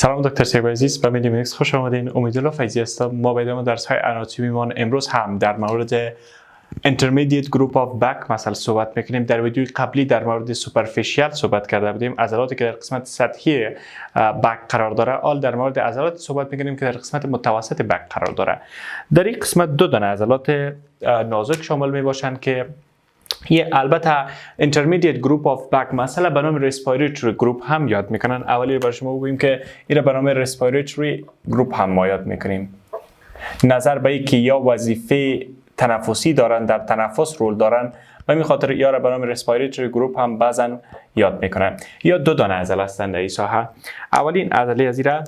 سلام دکتر سیب عزیز، به مدی مدیکس خوش آمدین. امیدالله فیضی هستم. ما به ادامه درس های آناتومیمان امروز هم در مورد intermediate group of back مثلا صحبت میکنیم. در ویدیوی قبلی در مورد سوپرفیشیال صحبت کرده بودیم، عضلاتی که در قسمت سطحی بک قرار داره. حال در مورد عضلات صحبت میکنیم که در قسمت متوسط بک قرار داره. در این قسمت دو دانه عضلات نازک شامل می باشند که یه البته intermediate group of back مثلا به نام respiratory group هم یاد میکنن. اولی برای شما بگوییم که این به نام respiratory group هم ما یاد میکنیم. نظر به اینکه یا وظیفه تنفسی دارن، در تنفس رول دارن، و همین خاطر یا به نام respiratory group هم بعضا یاد میکنن. یا دو دانه عضله هستند در این ساحه. اولین عضله از این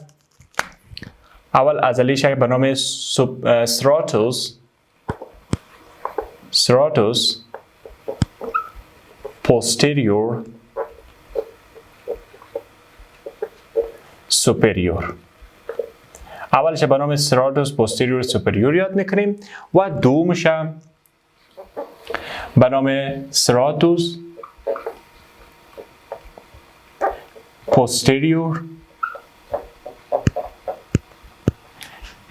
اول عضله به نام stratus posterior superior. اولش به نام stratus posterior superior یاد میکنیم و دومش به نام stratus posterior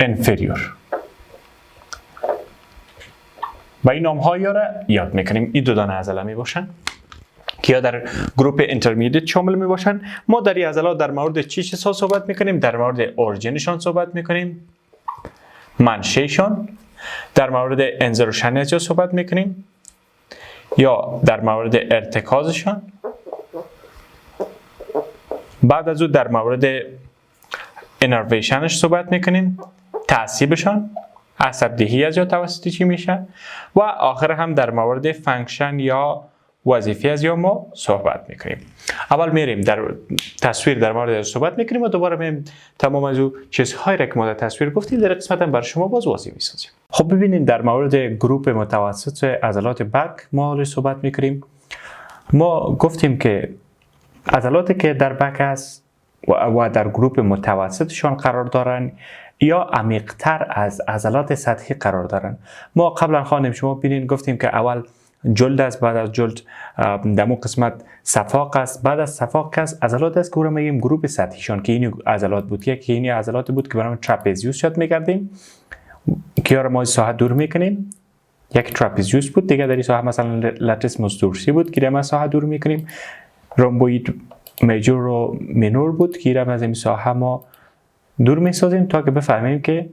inferior. با این نام ها یاد میکنیم. این دو دانه عضله می باشن که یا در گروپ اینترمدییت شامل می باشن. ما در این عضلات در مورد چی چیزها صحبت میکنیم؟ در مورد اورجینشان صحبت میکنیم، منشأشان، در مورد انزروشن از صحبت میکنیم، یا در مورد ارتکازشان. بعد از او در مورد انرویشنش صحبت میکنیم، تعصیبشان، عصب دهی از یا توسط چی میشه، و آخر هم در مورد فانکشن یا وظیفه از یا ما صحبت میکنیم. اول میریم در تصویر در مورد از صحبت میکنیم و دوباره میریم تمام از او چیزهایی را که ما در تصویر گفتیم در قسمت هم برای شما باز واضح میسازیم. خب ببینید در مورد گروپ متوسط عضلات بک ما صحبت میکنیم. ما گفتیم که عضلاتی که در بک است و در گروپ متوسطشان قرار دارن یا عمیق‌تر از عضلات سطحی قرار دارن. ما قبلا خواندیم، شما ببینید گفتیم که اول جلد است، بعد از جلد دمو قسمت صفاق است، بعد از صفاق است عضلات است که رو میگیم گروپ سطحیشان که این عضلات بود. یکی این عضلات بود که به نام تراپزیوس یاد می‌کردیم که رو ما ساحه دور میکنیم. یک تراپزیوس بود، دیگه در این ساحه مثلا لاتیسموس دورسی بود که ما ساحه دور میکنیم. رومبوید میجور و مینور بود که رو از این ساحه ما دور میسازیم تا که بفهمیم که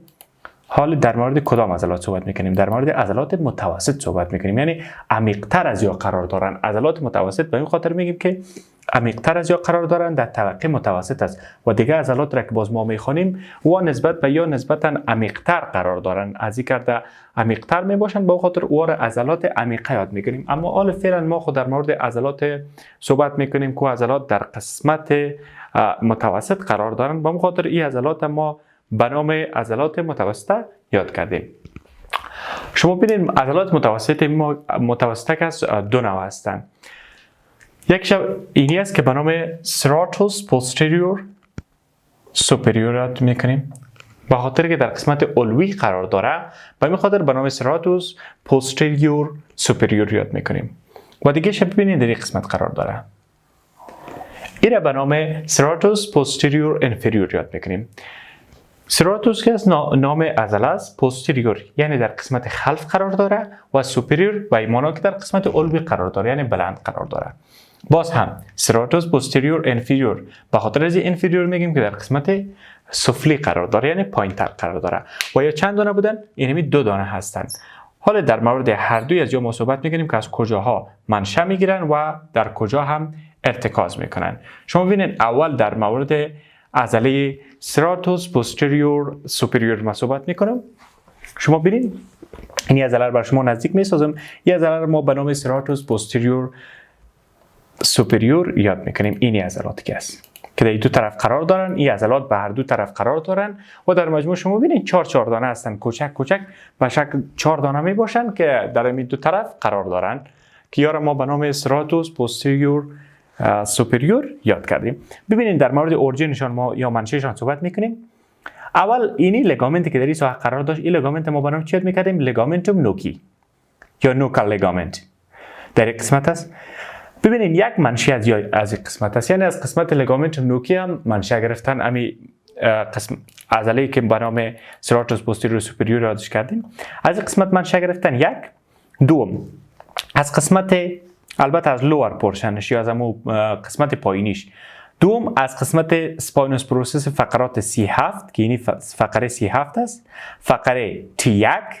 حال در مورد کدام عضلات صحبت میکنیم. در مورد عضلات متوسط صحبت میکنیم، یعنی عمیق‌تر از یا قرار دارن. عضلات متوسط به این خاطر میگیم که عمیق‌تر از یا قرار دارن، در طبقه متوسط است و دیگه عضلات را که باز ما میخونیم و نسبت به یا نسبتا عمیق‌تر قرار دارن، از این کرده عمیق‌تر میباشن، به خاطر او را عضلات عمیقه یاد میکنیم. اما حال فعلا ما خود در مورد عضلات صحبت میکنیم که عضلات در قسمت متوسط قرار دارن، به خاطر این عضلات ما به نام عضلات متوسطه یاد کردیم. شما ببینید عضلات متوسطه از دو نوع هستند. یکیش اینی است که به نام stratus posterior superior یاد میکنیم، به خاطر که در قسمت علوی قرار داره، به این خاطر به نام stratus posterior superior یاد میکنیم. و دیگه شما ببینید در این قسمت قرار داره، این را به نام stratus posterior inferior یاد میکنیم. سراتوس که از نام عضله است، پوستریور یعنی در قسمت خلف قرار داره و سوپریور و ایمانا که در قسمت علوی قرار داره، یعنی بلند قرار داره. باز هم سراتوس پوستریور انفیریور، به خاطر از انفیریور میگیم که در قسمت سفلی قرار داره، یعنی پایین‌تر قرار داره. و یا چند دانه بودن؟ اینمی دو دانه هستند. حالا در مورد هر دوی از ما صحبت میکنیم که از کجاها منشأ میگیرن و در کجا هم ارتکاز میکنن. شما ببینید اول در مورد عضله stratus posterior superior ما صحبت میکنم. شما ببینید این عضله رو بر شما نزدیک میسازم. این عضله رو ما به نام stratus posterior superior یاد میکنیم. این عضلاتی که است که در دو طرف قرار دارن. این عضلات به هر دو طرف قرار دارن و در مجموع شما ببینید 4 دانه هستن، کوچک کوچک به شکل 4 دانه می باشن که در این دو طرف قرار دارن که یا ما به نام stratus posterior سوپریور یاد کردیم. ببینید در مورد اورجینشان ما یا منشأشان صحبت میکنیم. اول اینی لگامنتی که در این ساحه قرار داشت، این لگامنت ما به نام چی یاد میکردیم؟ لگامنتوم نوکی یا نوکال لگامنت در این قسمت است. ببینید یک منشأ از قسمت است، یعنی از قسمت لگامنتوم نوکی هم منشأ گرفتن. امی قسم عضله که به نام سراتوس پوستیریور سوپریور یادش کردیم، از این قسمت منشأ گرفتن. یک دوم از قسمت، البته از لور پورشنش یا از همون قسمت پایینیش. دوم از قسمت سپاینوس پروسس فقرات C7 که این فقره C7 است، فقره T1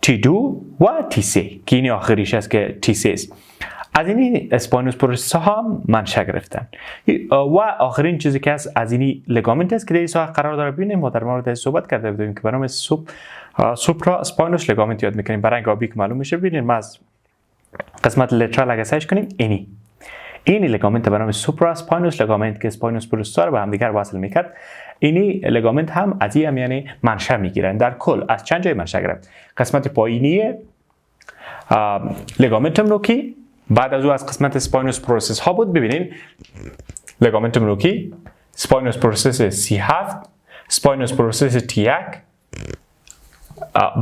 T2 و T3 که این آخریش است که T3 است. از این اسپاینوس پروسس ها هم منشأ گرفتن. و آخرین چیزی که هست از این لگامنت است که در این ساحه قرار داره. ببینیم ما در مورد صحبت کرده بودیم که به نام سوپرا اسپاینوس لگامنت یاد میکنیم. برای رنگ آبی که معلوم میشه ببینید ما از قسمت لترال اگه سرچ کنیم این لگامنت به نام سوپرا اسپاینوس لگامنت که اسپاینوس پروسس رو به هم دیگر وصل میکرد، اینی لگامنت هم از این یعنی منشأ میگیرن. در کل از چند جای منشأ گرفت؟ قسمت پایینی لگامنتوم نوکی، بعد از او از قسمت سپاینوس پروسس ها بود. ببینید لگامنتوم نوکی، سپاینوس پروسس C7، سپاینوس پروسس T1،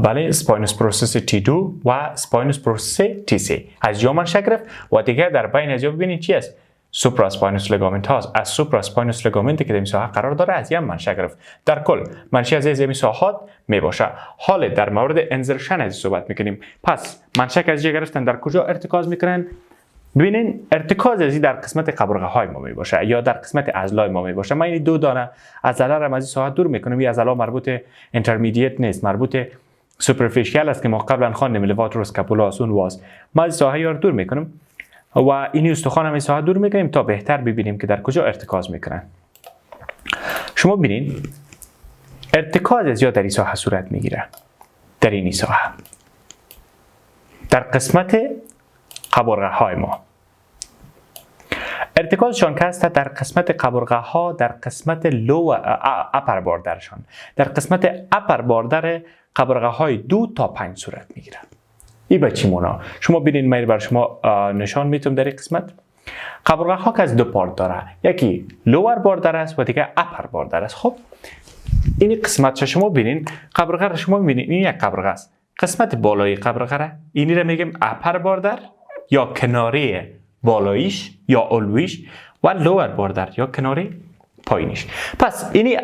بله سپاینوس پروسس T2 و سپاینوس پروسس T3 از جا منشأ گرفت. و دیگه در بین از جا ببینید چی است؟ سوپرا اسپاینوس لگامنت هاست. از سوپرا اسپاینوس لگامنت که در این ساحه قرار داره از این منشأ گرفت. در کل منشأ از این ساحات می باشه. حال در مورد انزرشن از صحبت میکنیم. پس منشأ که از جا گرفتن در کجا ارتکاز میکنن؟ ببینین ارتکاز از در قسمت قبرقه های ما می باشه یا در قسمت عضلات ما می باشه. من این دو دانه عضله را از این ساحه دور میکنم. این عضله مربوط اینترمدییت نیست، مربوط سوپرفیشیال است که ما قبلا خواندیم لواتور اسکاپولاس اون واس. ما از ساحه رو دور میکنم و این استخوان هم ساحه دور میکنیم تا بهتر ببینیم که در کجا ارتکاز میکنن. شما ببینید ارتکاز از یا در این ساحه صورت میگیره، در این ساحه در قسمت قبرقه های ما. ارتکازشان که است در قسمت قبرقه ها، در قسمت لو اپر باردرشان، در قسمت اپر باردر قبرقه های 2 تا 5 صورت میگیره. این به چی مونا؟ شما ببینید من بر شما نشان میتونم در این قسمت. قبرقه ها که از دو پارت داره، یکی لور باردر است و دیگه اپر باردر است. خب این قسمت شما ببینید قبرقه را شما ببینید این یک قبرقه است. قسمت بالای قبرقه را اینی را میگیم اپر باردر یا کناری بالاییش یا علویش و لور باردر یا کناری پایینیش. پس اینی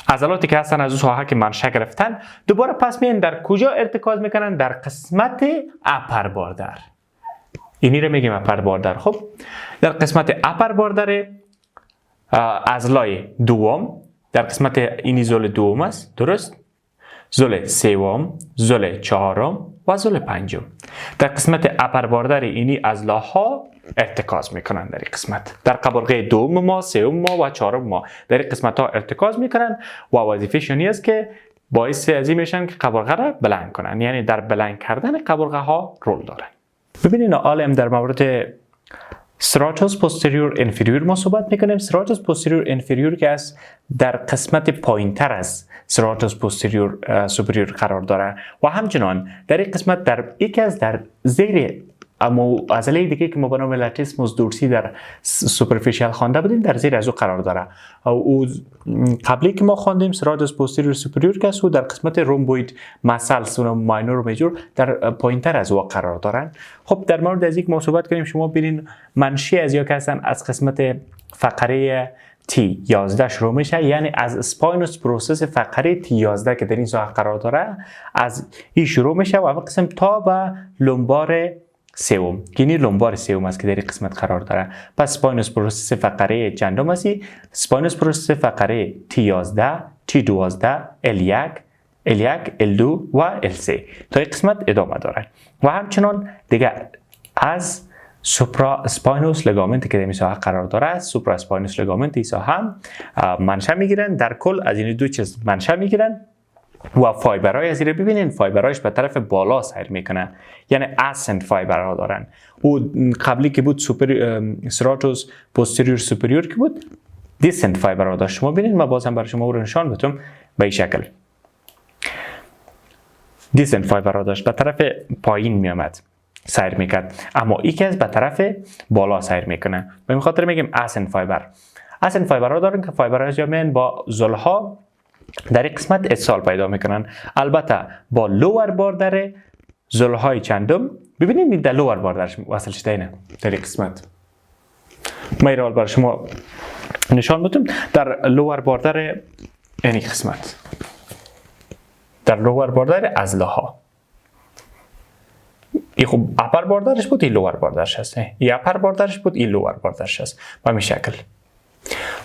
عضلاتی که هستن از اون ساحه که منشأ گرفتن دوباره پس میان در کجا ارتکاز میکنن؟ در قسمت اپر باردر. اینی رو میگیم اپر باردر. خب در قسمت اپر باردر عضلای دوم، در قسمت اینی زل دوم است، درست؟ زل سوم، زل چهارم و زل پنجم. در قسمت اپر باردر اینی عضلاها ارتکاز میکنن در این قسمت. در قبرقه دوم ما، سوم ما و چهارم ما در این قسمت ها ارتکاز میکنن و وظیفه‌شون است که باعث از این میشن که قبرقه را بلند کنن، یعنی در بلند کردن قبرقه ها رول دارن. ببینید عالم در مورد سراتوس پوستیریور انفریور ما صحبت میکنیم. سراتوس پوستیریور انفریور که است در قسمت پایینتر از سراتوس پوستیریور سوپریور قرار داره و همچنان در این قسمت در یکی از در زیر اما عضله دیگه که ما به نام لاتیسموس دورسی در سوپرفیشیال خوانده بودیم در زیر از او قرار داره. او قبلی که ما خواندیم سراتوس پوستیریور سوپریور که است در قسمت رومبوید مسلز و ماینور و میجور در پایینتر از او قرار دارن. خب در مورد از یک ما صحبت کنیم. شما ببینید منشأ از یا که هستن از قسمت فقره T11 شروع میشه، یعنی از اسپاینوس پروسس فقره T11 که در این ساحه قرار داره از این شروع میشه و اول قسم تا به لومبار سوم، یعنی لومبار سوم است که در این قسمت قرار داره. پس اسپاینوس پروسس فقره چندم است؟ اسپاینوس پروسس فقره T11 T12 L1 L1 L2 و L3 تا این قسمت ادامه داره. و همچنان دیگه از سوپرا اسپاینوس لگامنت که در این ساحه قرار داره، سوپرا اسپاینوس لگامنت این ساحه هم منشأ میگیرن. در کل از این دو چیز منشأ میگیرن و فایبرهای از این ببینین فایبرهایش به طرف بالا سیر میکنن، یعنی اسند فایبرها دارن. او قبلی که بود سراتوس پوستیریور سوپریور که بود دیسنت فایبرها داشت. شما ببینید من بازم برای شما رو نشان بدم به این شکل. دیسنت فایبرها داشت به طرف پایین میامد سیر میکرد، اما یکی از به طرف بالا سیر میکنه. به این خاطر میگیم اسند فایبر. اسند فایبرها دارن که فایبرها جامعن با زلها در این قسمت اتصال پیدا میکنن. البته با لور باردر زلهای چندم ببینید در لور باردرش وصل شده اینه در این قسمت. من ایرال بر شما نشان بدم در لور باردر این قسمت، در لور باردر عضله ها، این خب اپر باردرش بود، این لور باردرش هست، این اپر باردرش بود، این لور باردرش هست به این شکل.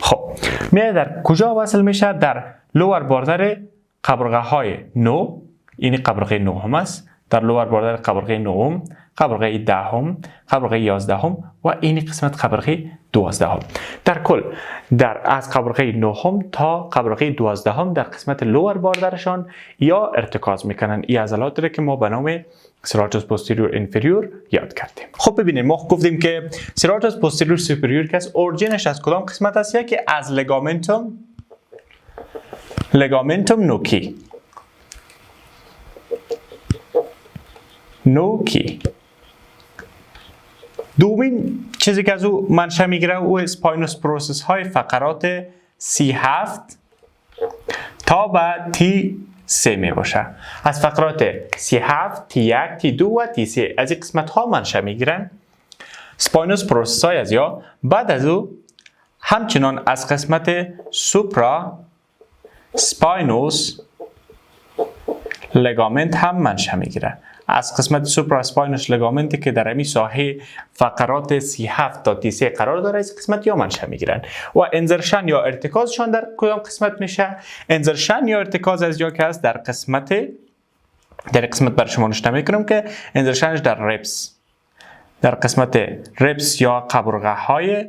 خب میاد در کجا وصل میشه؟ در لور باردر قبرقه های 9، این قبرقه 9 هم است، در لور باردر قبرقه 9، قبرقه 10، قبرقه 11 و این قسمت قبرقه 12. در کل از قبرقه 9 تا قبرقه 12 در قسمت لور باردرشان یا ارتکاز میکنن. این عضلات را که ما به نام سراجوس پوستیریور انفریور یاد کردیم. خب ببینید ما گفتیم که سراجوس پوستیریور سوپریور که از اورجینش از کدام قسمت است؟ یکی از لگامنتوم نوکی. دومین چیزی که از او منشأ میگیره او اسپاینوس پروسس های فقرات 37 تا به T3 می باشه. از فقرات 37 T1 T2 و T3 از این قسمت ها منشأ میگیرن اسپاینوس پروسس های از یا. بعد از او همچنان از قسمت سوپرا اسپاینوس لگامنت هم منشأ میگیره. از قسمت سوپرا اسپاینوس لگامنتی که در امی ساحه فقرات 37 تا T3 قرار داره از قسمت یا منشأ میگیرن. و انزرشن یا ارتکازشان در کدام قسمت میشه؟ انزرشن یا ارتکاز از جا که است در قسمت بر شما نشون میکنم که انزرشنش در ربس، در قسمت ربس یا قبرقه های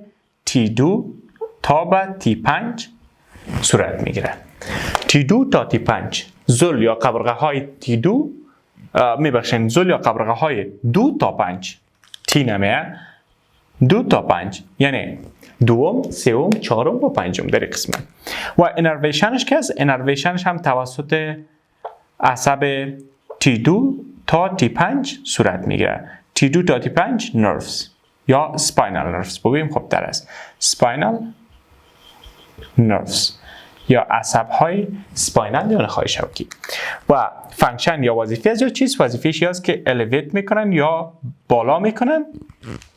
T2 تا به T5 صورت میگیره. T2 تا T5 زل یا قبرقه های T2 میبخشین زل یا قبرقه های 2 تا 5 تی نمیه 2 تا 5 یعنی دوم، سوم، چهارم و پنجم در قسمت. و انرویشنش که است؟ انرویشنش هم توسط عصب T2 تا T5 صورت میگیره. T2 تا T5 نروز یا سپاینال نروز بگوییم. خب در است سپاینال نروز یا عصب های سپاینال یا نخاع شوکی. و فانکشن یا وظیفه از یا چیز وظیفه‌اش است که الیویت میکنن یا بالا میکنن،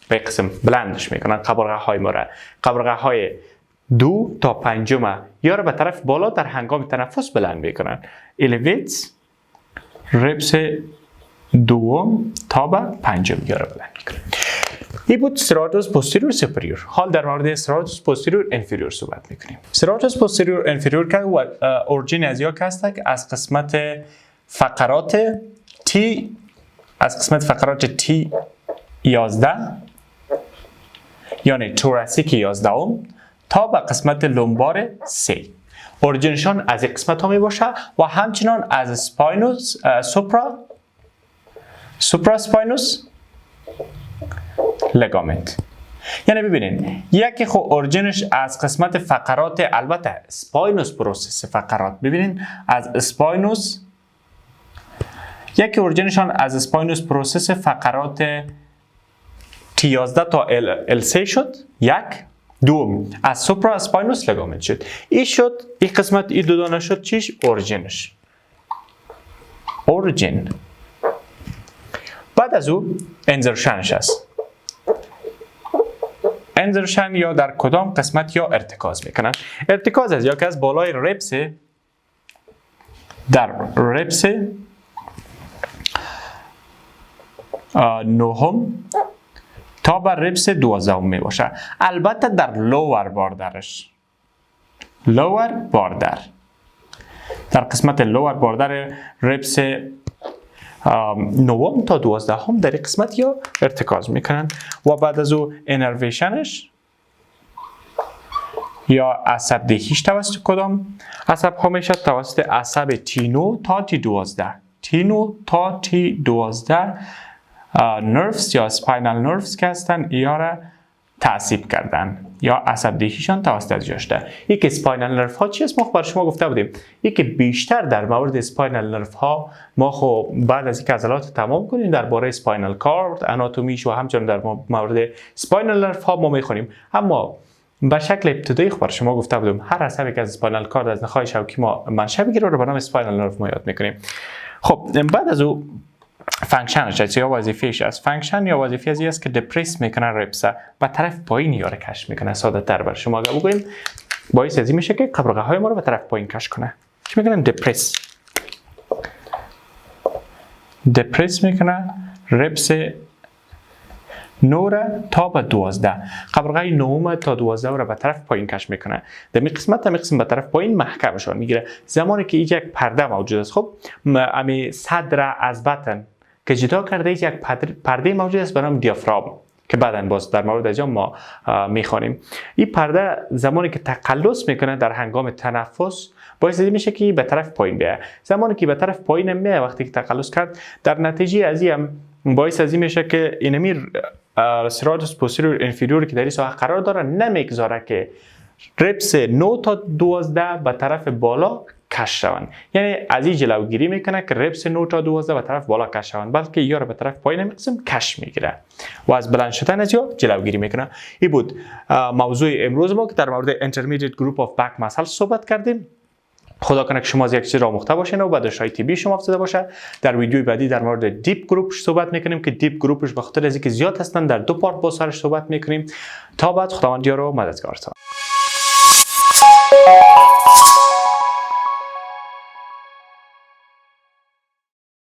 به قسم بلندش میکنن قبرقه های ما را، قبرقه های 2 تا 5 یا را به طرف بالا در هنگام تنفس بلند میکنن. الیویتس ربس 2 تا به 5 یا را بلند میکنن. این بود سراجوس پوستیریور سوپریور. حال در مورد سراجوس پوستیریور انفریور صحبت میکنیم. سراجوس پوستیریور انفریور که اورجین از یا هست که از قسمت فقرات T 11 یعنی توراسیک 11 تا به قسمت لومبار 3 اورجینشان از این قسمت ها می باشه و همچنان از اسپاینوس سوپرا اسپاینوس لگامنت. یعنی ببینید یکی خو اورجینش از قسمت فقرات، البته اسپاینوس پروسس فقرات، ببینید از اسپاینوس یکی اورجینشان از اسپاینوس پروسس فقرات T11 تا L3 شد، یک. دوم از سوپرا اسپاینوس لگامنت شد. این شد این قسمت، این دو دانه شد چیش؟ اورجینش. اورجین. بعد از او انزرشنش است. انزرشن یا در کدام قسمت یا ارتکاز میکنن. ارتکاز از یا که از بالای ربس، در ربس 9 تا بر ربس 12 می باشه. البته در لور باردرش، لور باردر، در قسمت لور باردر ربس 9 تا 12 در این قسمت یا ارتکاز میکنن. و بعد از او انرویشنش یا عصب دهیش توسط کدام عصب ها میشه؟ توسط عصب T9 تا T12. T9 تا T12 نروز یا سپاینال نروز که هستن یا را تعصیب کردن یا عصب دهیشان توسط از جاشته. یکی سپاینال نرو ها چیست؟ ما بر شما گفته بودیم یکی بیشتر در مورد سپاینال نرو ها ما خب بعد از اینکه عضلات تمام کنیم درباره سپاینال کارد، اناتومیش و همچنین در مورد سپاینال نرو ها ما میخونیم. اما به شکل ابتدایی بر شما گفته بودم هر عصبی که از سپاینال کارد از نخاع شوکی ما منشأ میگیره رو به نام سپاینال نرو ما یاد میکنیم. خب بعد از او فانکشنش است یا وظیفهش است. فانکشن یا وظیفه ازی است که دپرس میکنه ربس به طرف پایین یا کش میکنه. ساده تر بر شما اگه بگویم باعث ازی میشه که قبرقه های ما رو به طرف پایین کش کنه. چی میکنن؟ دپرس میکنه ربس 9 تا به 12. قبرقه 9 تا 12 رو به طرف پایین کش میکنه. در این قسم به طرف پایین محکمشان میگیره. زمانی که یک پرده موجود است، خب امی صدر از بطن که جدا کرده یک پرده موجود است به نام دیافراگم که بعداً باز در مورد اینجا ما میخوانیم. این پرده زمانی که تقلص میکنه در هنگام تنفس باعث میشه که به طرف پایین بیاد. زمانی که به طرف پایین میاد وقتی که تقلص کرد، در نتیجه از این باعث میشه که اینمی سراتوس پوستیریور انفیریور که در این ساحه قرار داره نمیگذاره که ربس 9 تا 12 به طرف بالا کش شوند. یعنی از این جلوگیری میکنه که ربس 9 تا 12 به طرف بالا کش شوند، بلکه یا رو به طرف پایین قسم کش میگیره و از بلند شدن از یا جلوگیری میکنه. این بود موضوع امروز ما که در مورد intermediate group of back muscles صحبت کردیم. خدا کنه که شما از یک چیز را آموخته باشین و به داشتهای طبی شما افزوده باشه. در ویدیوی بعدی در مورد دیپ گروپش صحبت میکنیم که دیپ گروپش به خاطر از اینکه زیاد هستن در 2 پارت با سرش صحبت میکنیم. تا بعد، خداوند یار و مددگارتان.